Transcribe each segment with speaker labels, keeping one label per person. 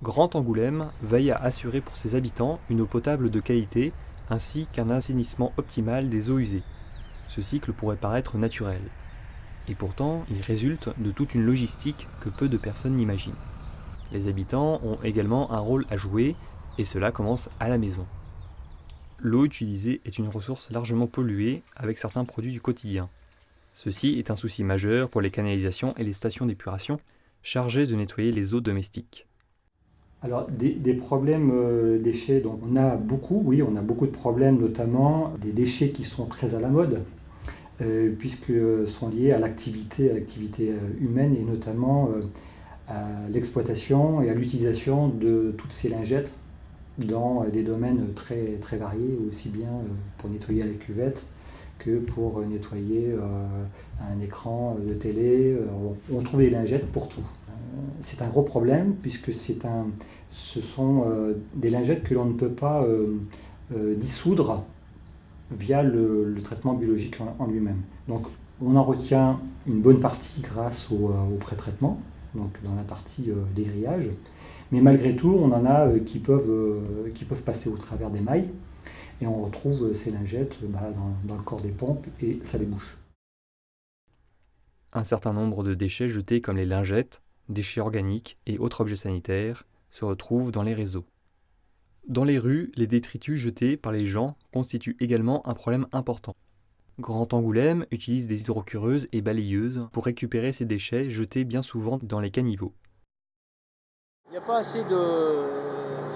Speaker 1: Grand Angoulême veille à assurer pour ses habitants une eau potable de qualité ainsi qu'un assainissement optimal des eaux usées. Ce cycle pourrait paraître naturel. Et pourtant, il résulte de toute une logistique que peu de personnes n'imaginent. Les habitants ont également un rôle à jouer, et cela commence à la maison. L'eau utilisée est une ressource largement polluée avec certains produits du quotidien. Ceci est un souci majeur pour les canalisations et les stations d'épuration chargées de nettoyer les eaux domestiques.
Speaker 2: Alors, des problèmes déchets, donc on a beaucoup, oui, on a beaucoup de problèmes, notamment des déchets qui sont très à la mode, puisque sont liés à l'activité humaine et notamment à l'exploitation et à l'utilisation de toutes ces lingettes dans des domaines très, très variés, aussi bien pour nettoyer la cuvette que pour nettoyer un écran de télé. On trouve des lingettes pour tout. C'est un gros problème puisque ce sont des lingettes que l'on ne peut pas dissoudre via le traitement biologique en lui-même. Donc on en retient une bonne partie grâce au pré-traitement, donc dans la partie des grillages, mais malgré tout on en a qui peuvent passer au travers des mailles et on retrouve ces lingettes dans le corps des pompes et ça les bouche.
Speaker 1: Un certain nombre de déchets jetés comme les lingettes, déchets organiques et autres objets sanitaires se retrouvent dans les réseaux. Dans les rues, les détritus jetés par les gens constituent également un problème important. Grand Angoulême utilise des hydrocureuses et balayeuses pour récupérer ces déchets jetés bien souvent dans les caniveaux.
Speaker 3: Il n'y a pas assez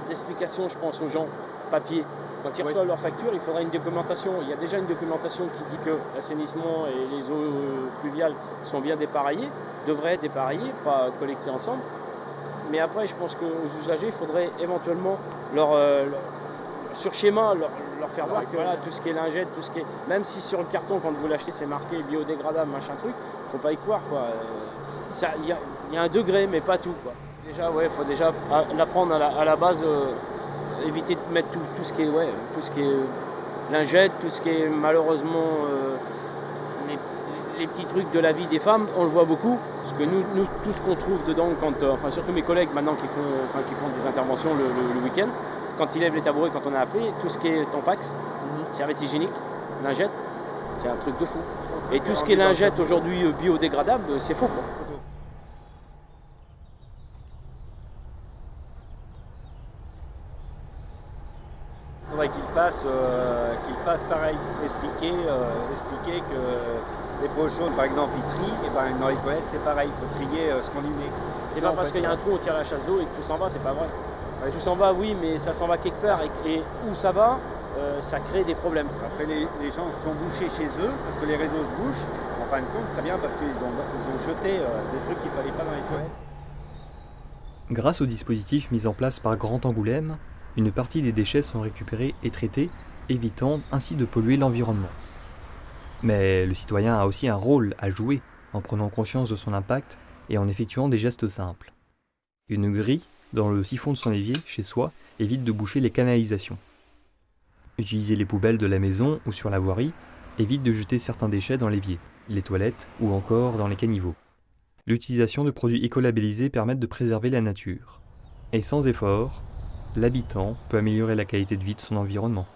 Speaker 3: d'explications, je pense, aux gens, papier. Quand ils reçoivent leur facture, il faudra une documentation. Il y a déjà une documentation qui dit que l'assainissement et les eaux pluviales sont bien dépareillées, devraient être dépareillées, pas collectées ensemble. Mais après, je pense qu'aux usagers, il faudrait éventuellement sur schéma, leur faire voir que voilà, tout ce qui est lingette, tout ce qui est. Même si sur le carton, quand vous l'achetez, c'est marqué biodégradable, machin truc, il ne faut pas y croire, quoi. Il y a un degré, mais pas tout, quoi. Déjà, il faut déjà l'apprendre à la base, éviter de mettre tout ce qui est lingette, tout ce qui est malheureusement les petits trucs de la vie des femmes, on le voit beaucoup. Parce que nous tout ce qu'on trouve dedans, surtout mes collègues maintenant qui font des interventions le week-end, quand ils lèvent les tabourets, quand on a appris, tout ce qui est tampax, serviette hygiénique, lingette, c'est un truc de fou. Et tout ce qui est lingette aujourd'hui biodégradable, c'est faux, quoi.
Speaker 4: Il faudrait qu'ils fassent pareil, expliquer que les pochons, par exemple, ils trient, et ben dans les toilettes c'est pareil, il faut trier ce qu'on y met.
Speaker 3: Et bien parce qu'il y a un trou, on tire la chasse d'eau et que tout s'en va, c'est pas vrai. Ouais, tout s'en va, oui, mais ça s'en va quelque part et où ça va, ça crée des problèmes.
Speaker 4: Après les gens sont bouchés chez eux parce que les réseaux se bouchent. En fin de compte, c'est bien parce qu'ils ont jeté des trucs qu'il ne fallait pas dans les toilettes.
Speaker 1: Grâce au dispositif mis en place par Grand Angoulême, une partie des déchets sont récupérés et traités, évitant ainsi de polluer l'environnement. Mais le citoyen a aussi un rôle à jouer en prenant conscience de son impact et en effectuant des gestes simples. Une grille dans le siphon de son évier, chez soi, évite de boucher les canalisations. Utiliser les poubelles de la maison ou sur la voirie évite de jeter certains déchets dans l'évier, les toilettes ou encore dans les caniveaux. L'utilisation de produits écolabellisés permet de préserver la nature. Et sans effort, l'habitant peut améliorer la qualité de vie de son environnement.